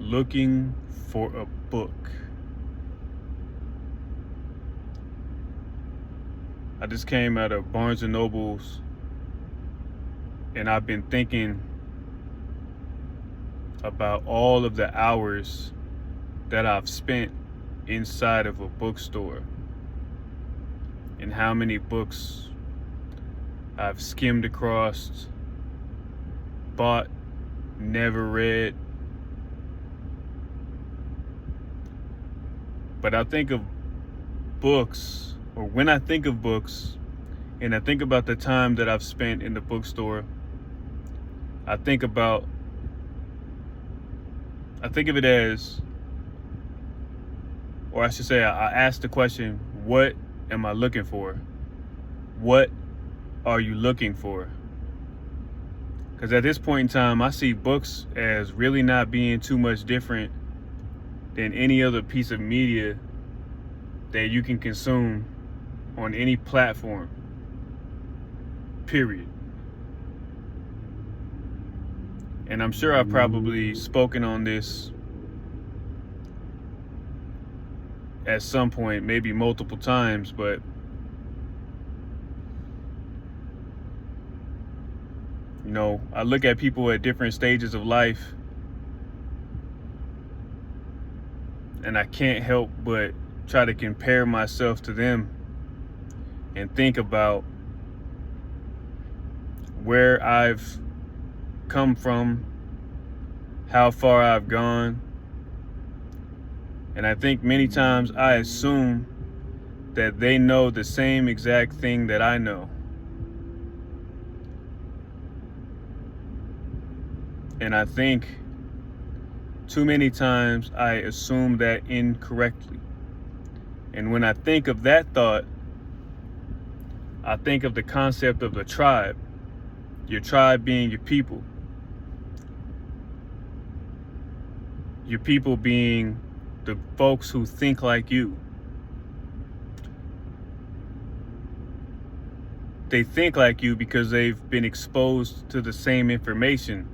looking for a book. I just came out of Barnes and Noble's, and I've been thinking about all of the hours that I've spent inside of a bookstore and how many books I've skimmed across, bought, never read. But I think of books, or when I think of books, and I think about the time that I've spent in the bookstore, I think of it as, or I should say, I ask the question, what am I looking for? What are you looking for? Because at this point in time, I see books as really not being too much different than any other piece of media that you can consume on any platform, period. And I'm sure I've probably spoken on this at some point, maybe multiple times, but I look at people at different stages of life, and I can't help but try to compare myself to them and think about where I've come from, how far I've gone. And I think many times I assume that they know the same exact thing that I know. And I think too many times I assume that incorrectly. And when I think of that thought, I think of the concept of the tribe, your tribe being your people. Your people being the folks who think like you. They think like you because they've been exposed to the same information.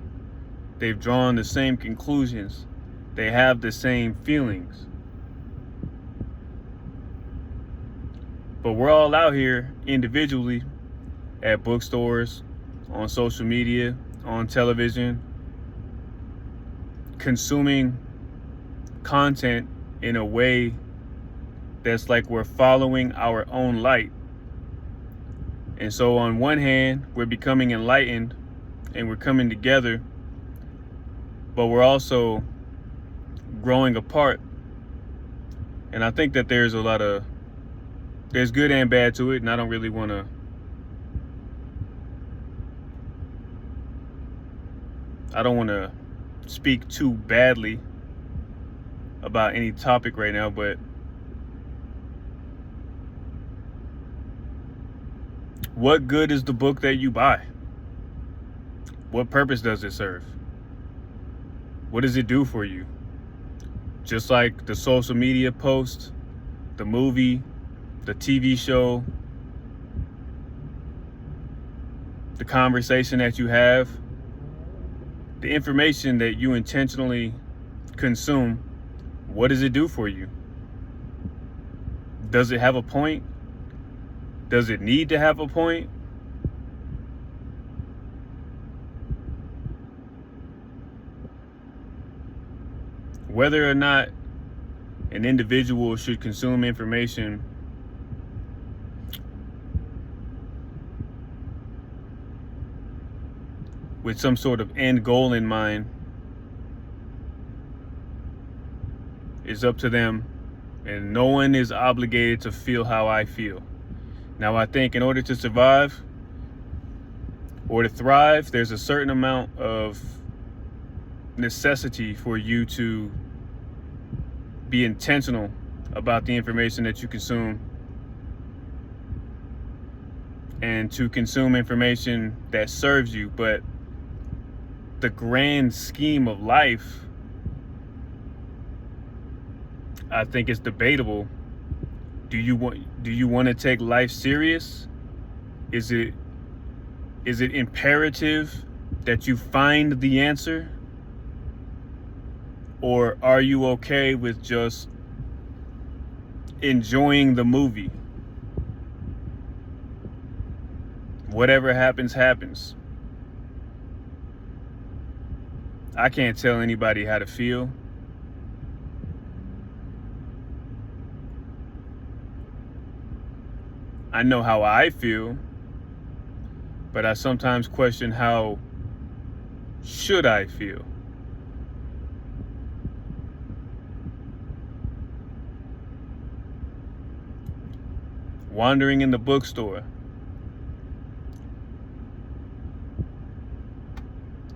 They've drawn the same conclusions. They have the same feelings. But we're all out here individually at bookstores, on social media, on television, consuming content in a way that's like we're following our own light. And so on one hand, we're becoming enlightened and we're coming together, but we're also growing apart. And I think that there's good and bad to it, and I don't really want to speak too badly about any topic right now, but what good is the book that you buy? What purpose does it serve? What does it do for you? Just like the social media post, the movie, the TV show, the conversation that you have, the information that you intentionally consume, what does it do for you? Does it have a point? Does it need to have a point? Whether or not an individual should consume information with some sort of end goal in mind is up to them, and no one is obligated to feel how I feel. Now, I think in order to survive or to thrive, there's a certain amount of necessity for you to be intentional about the information that you consume, and to consume information that serves you. But the grand scheme of life, I think it's debatable. Do you want to take life serious? Is it imperative that you find the answer? Or are you okay with just enjoying the movie? Whatever happens, happens. I can't tell anybody how to feel. I know how I feel, but I sometimes question how should I feel? Wandering in the bookstore,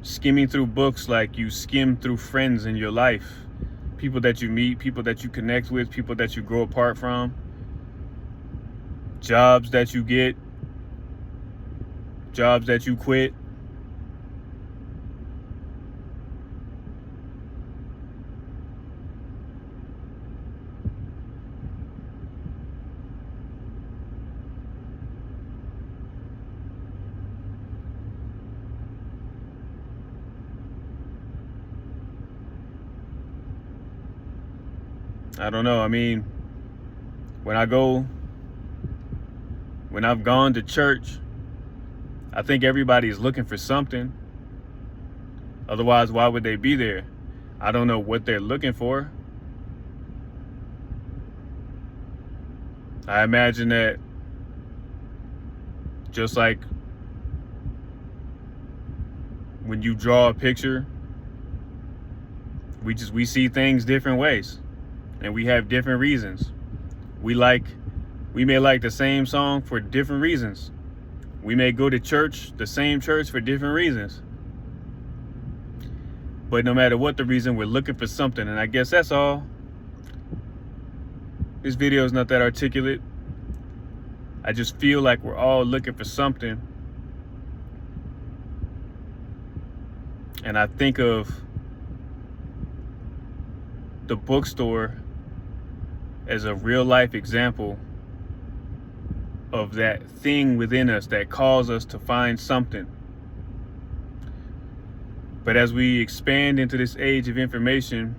skimming through books like you skim through friends in your life, people that you meet, people that you connect with, people that you grow apart from, jobs that you get, jobs that you quit. I don't know. I mean, when I've gone to church, I think everybody is looking for something. Otherwise, why would they be there? I don't know what they're looking for. I imagine that just like when you draw a picture, we see things different ways, and we have different reasons. We may like the same song for different reasons. We may go to church, the same church, for different reasons. But no matter what the reason, we're looking for something, and I guess that's all. This video is not that articulate. I just feel like we're all looking for something. And I think of the bookstore as a real life example of that thing within us that calls us to find something. But as we expand into this age of information,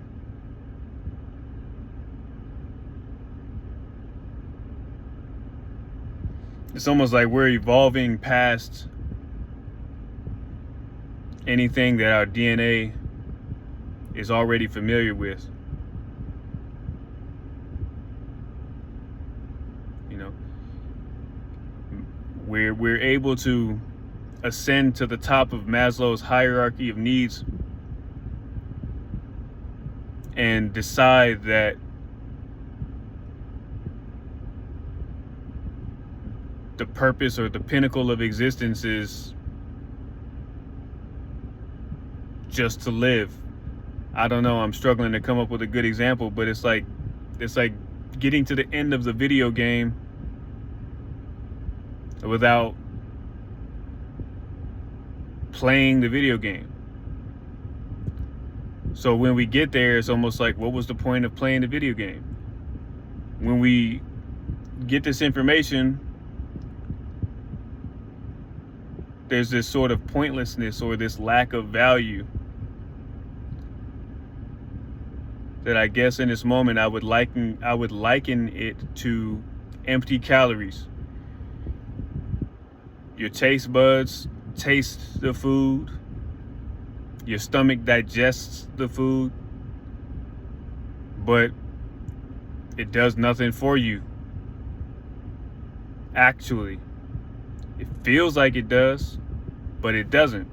it's almost like we're evolving past anything that our DNA is already familiar with. You know, we're able to ascend to the top of Maslow's hierarchy of needs and decide that the purpose or the pinnacle of existence is just to live. I don't know, I'm struggling to come up with a good example, but it's like getting to the end of the video game without playing the video game. So when we get there, it's almost like, what was the point of playing the video game? When we get this information, there's this sort of pointlessness or this lack of value that I guess in this moment I would liken it to empty calories. Your taste buds taste the food, your stomach digests the food, but it does nothing for you. Actually, it feels like it does, but it doesn't.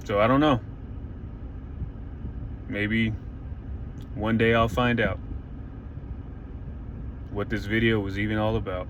So I don't know. Maybe one day I'll find out what this video was even all about.